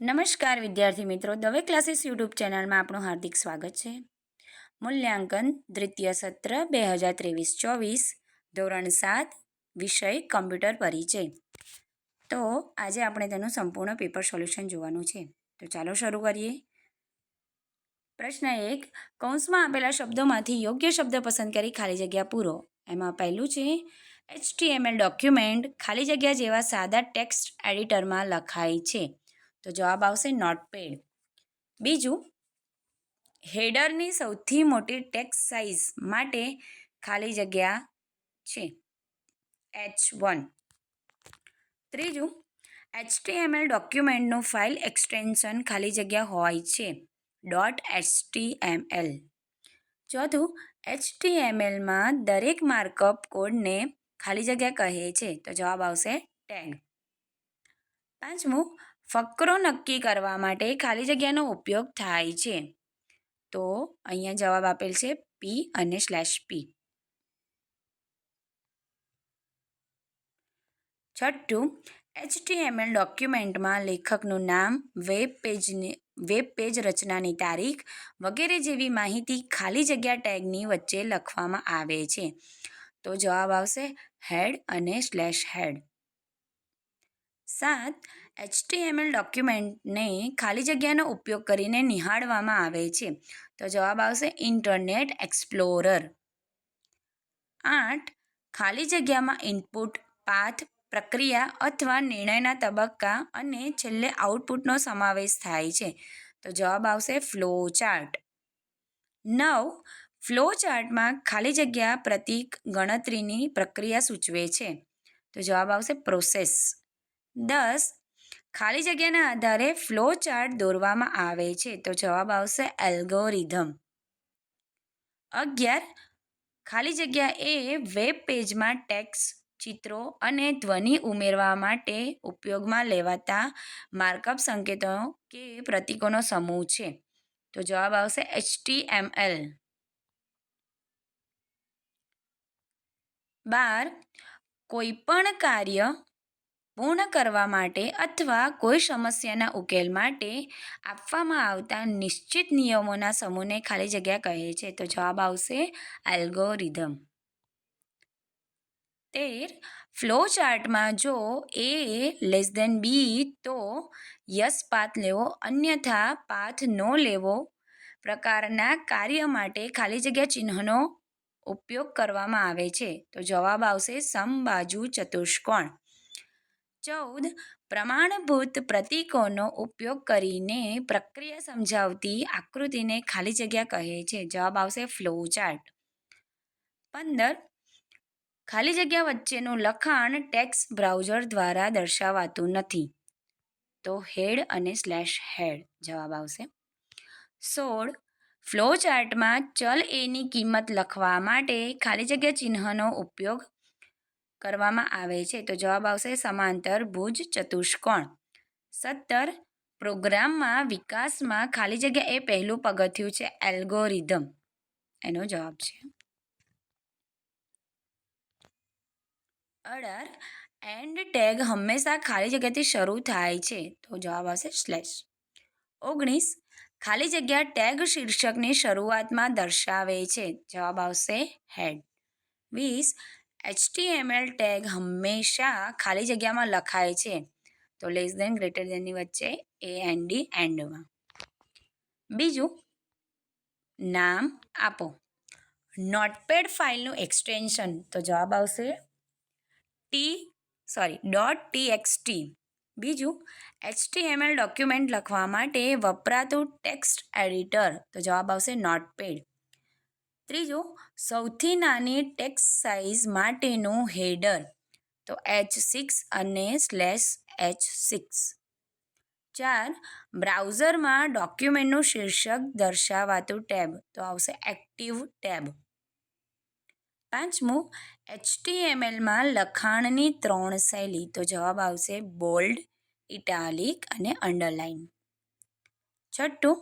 નમસ્કાર વિદ્યાર્થી મિત્રો, દવે ક્લાસીસ યુટ્યુબ ચેનલમાં આપણું હાર્દિક સ્વાગત છે. મૂલ્યાંકન દ્વિતીય સત્ર 2023-24 ધોરણ 7 વિષય કમ્પ્યુટર પરિચય. તો આજે આપણે તેનું સંપૂર્ણ પેપર સોલ્યુશન જોવાનું છે. તો ચાલો શરૂ કરીએ. પ્રશ્ન 1. કૌંસમાં આપેલા શબ્દોમાંથી યોગ્ય શબ્દ પસંદ કરી ખાલી જગ્યા પૂરો. એમાં પહેલું છે HTML ડોક્યુમેન્ટ ખાલી જગ્યા જેવા સાદા ટેક્સ્ટ એડિટરમાં લખાય છે. તો જવાબ આવશે નોટપેડ. બીજું, હેડરની સૌથી મોટી ટેક્સ્ટ સાઇઝ માટે ખાલી જગ્યા છે H1. ત્રીજું, HTML ડોક્યુમેન્ટનું ફાઇલ એક્સટેન્શન ખાલી જગ્યા હોય છે .html. ચોથું, HTMLમાં દરેક માર્કઅપ કોડને ખાલી જગ્યા કહે છે. તો જવાબ આવશે ટેગ. પાંચમું, ફકરો નક્કી કરવા માટે ખાલી જગ્યાનો ઉપયોગ થાય છે. તો અહીંયા જવાબ આપેલ છે P અને /P. છઠ્ઠું, HTML ડોક્યુમેન્ટમાં લેખકનું નામ, વેબ પેજ રચનાની તારીખ વગેરે જેવી માહિતી ખાલી જગ્યા ટેગની વચ્ચે લખવામાં આવે છે. તો જવાબ આવશે હેડ અને /head. 7. HTML ડોક્યુમેન્ટને ખાલી જગ્યાનો ઉપયોગ કરીને નિહાળવામાં આવે છે. તો જવાબ આવશે ઇન્ટરનેટ એક્સપ્લોરર. 8. ખાલી જગ્યામાં ઇનપુટ, પાથ, પ્રક્રિયા અથવા નિર્ણયના તબક્કા અને છેલ્લે આઉટપુટનો સમાવેશ થાય છે. તો જવાબ આવશે ફ્લો ચાર્ટ. 9. ફ્લો ચાર્ટમાં ખાલી જગ્યા પ્રતીક ગણતરીની પ્રક્રિયા સૂચવે છે. તો જવાબ આવશે પ્રોસેસ. 10. ખાલી જગ્યાના આધારે ફ્લો ચાર્ટ દોરવામાં આવે છે. તો જવાબ આવશે એલ્ગોરિધમ. 11. ખાલી જગ્યા એ વેબ પેજમાં ટેક્સ્ટ, ચિત્રો અને ધ્વનિ ઉમેરવા માટે ઉપયોગમાં લેવાતા માર્કઅપ સંકેતો કે પ્રતીકોનો સમૂહ છે. તો જવાબ આવશે HTML. 12. કોઈપણ કાર્ય પૂર્ણ કરવા માટે અથવા કોઈ સમસ્યાના ઉકેલ માટે આપવામાં આવતા નિશ્ચિત નિયમોના સમૂહને ખાલી જગ્યા કહે છે. તો જવાબ આવશે એલ્ગોરિધમ. 13. ફ્લો ચાર્ટમાં જો A B તો યસ પાથ લેવો, અન્યથા પાથ નો લેવો પ્રકારના કાર્ય માટે ખાલી જગ્યા ચિહ્નનો ઉપયોગ કરવામાં આવે છે. તો જવાબ આવશે સમબાજુ ચતુષ્કોણ. 14. પ્રમાણભૂત પ્રતીકોનો ઉપયોગ કરીને પ્રક્રિયા સમજાવતી આકૃતિને ખાલી જગ્યા કહે છે. જવાબ આવશે ફ્લો ચાર્ટ. 15. ખાલી જગ્યા વચ્ચેનું લખાણ ટેક્સ્ટ બ્રાઉઝર દ્વારા દર્શાવાતું નથી. તો હેડ અને /head જવાબ આવશે. 16. ફ્લો ચાર્ટમાં ચલ એની કિંમત લખવા માટે ખાલી જગ્યા ચિહ્નનો ઉપયોગ કરવામાં આવે છે. તો જવાબ આવશે સમાંતર ભુજ ચતુષ્કોણ. 17. પ્રોગ્રામમાં વિકાસમાં ખાલી જગ્યા એ પહેલું પગથિયું છે એલ્ગોરિધમ. એનો જવાબ છે. 18. એન્ડ ટેગ હંમેશા ખાલી જગ્યાથી શરૂ થાય છે. તો જવાબ આવશે /. 19. ખાલી જગ્યા ટેગ શીર્ષકની શરૂઆતમાં દર્શાવે છે. જવાબ આવશે હેડ. 20. HTML ટેગ હંમેશા ખાલી જગ્યામાં લખાય છે. તો <> ની વચ્ચે AND એન્ડમાં. બીજું, નામ આપો. નોટપેડ ફાઇલનું એક્સટેન્શન. તો જવાબ આવશે .txt. બીજું, HTML ડોક્યુમેન્ટ લખવા માટે વપરાતું ટેક્સ્ટ એડિટર. તો જવાબ આવશે નોટપેડ. ત્રીજું, સૌથી નાની ટેક્સ્ટ સાઇઝ માટેનું હેડર. તો H6 અને /H6. 4. બ્રાઉઝરમાં ડોક્યુમેન્ટનું શીર્ષક દર્શાવાતું ટેબ. તો આવશે એક્ટિવ ટેબ. 5. HTMLમાં લખાણની 3 શૈલી. તો જવાબ આવશે બોલ્ડ, ઇટાલિક અને અંડરલાઇન. 6.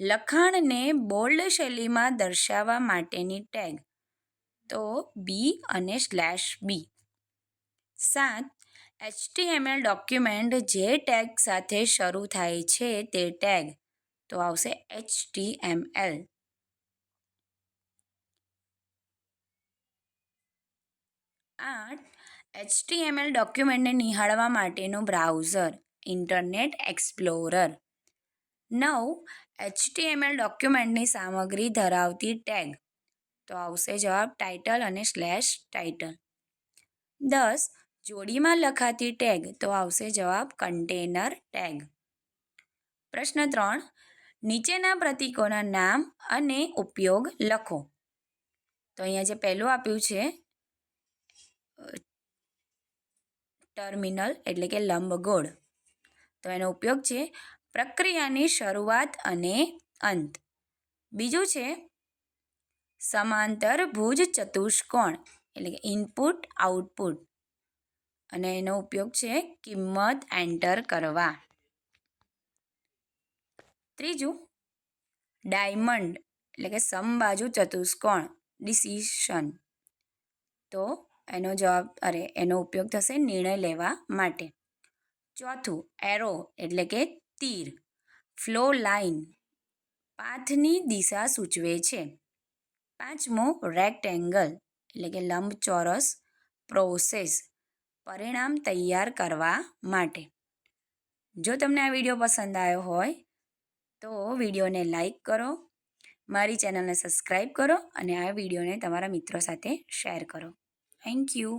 લખાણને બોલ્ડ શૈલીમાં દર્શાવવા માટેની ટેગ. તો B અને /B. 7. HTML ડોક્યુમેન્ટ જે ટેગ સાથે શરૂ થાય છે તે ટેગ તો આવશે HTML. 8 HTML ડોક્યુમેન્ટને નિહાળવા માટેનું બ્રાઉઝર ઇન્ટરનેટ એક્સપ્લોરર. 9 HTML ડોક્યુમેન્ટની સામગ્રી ધરાવતી ટેગ તો આવશે જવાબ ટાઇટલ અને /ટાઇટલ. 10 જોડીમાં લખાતી ટેગ તો આવશે જવાબ કન્ટેનર ટેગ. પ્રશ્ન 3 નીચેના પ્રતીકોના નામ અને ઉપયોગ લખો. તો અહીંયા જે પહેલું આપ્યું છે ટર્મિનલ એટલે કે લંબગોળ, તો એનો ઉપયોગ છે પ્રક્રિયાની શરૂઆત અને અંત. બીજું છે સમાંતર ભુજ ચતુષ્કોણ એટલે કે ઇનપુટ આઉટપુટ, અને એનો ઉપયોગ છે કિંમત એન્ટર કરવા. ત્રીજું ડાયમંડ એટલે કે સમબાજુ ચતુષ્કોણ ડિસિશન, તો એનો ઉપયોગ થશે નિર્ણય લેવા માટે. ચોથું એરો એટલે કે તીર, ફ્લો લાઇન પાથની દિશા સૂચવે છે. પાંચમું રેક્ટેંગલ એટલે કે લંબચોરસ, પ્રોસેસ પરિણામ તૈયાર કરવા માટે. જો તમને આ વિડીયો પસંદ આવ્યો હોય તો વિડીયોને લાઈક કરો, મારી ચેનલને સબસ્ક્રાઈબ કરો અને આ વિડીયોને તમારા મિત્રો સાથે શેર કરો. Thank you.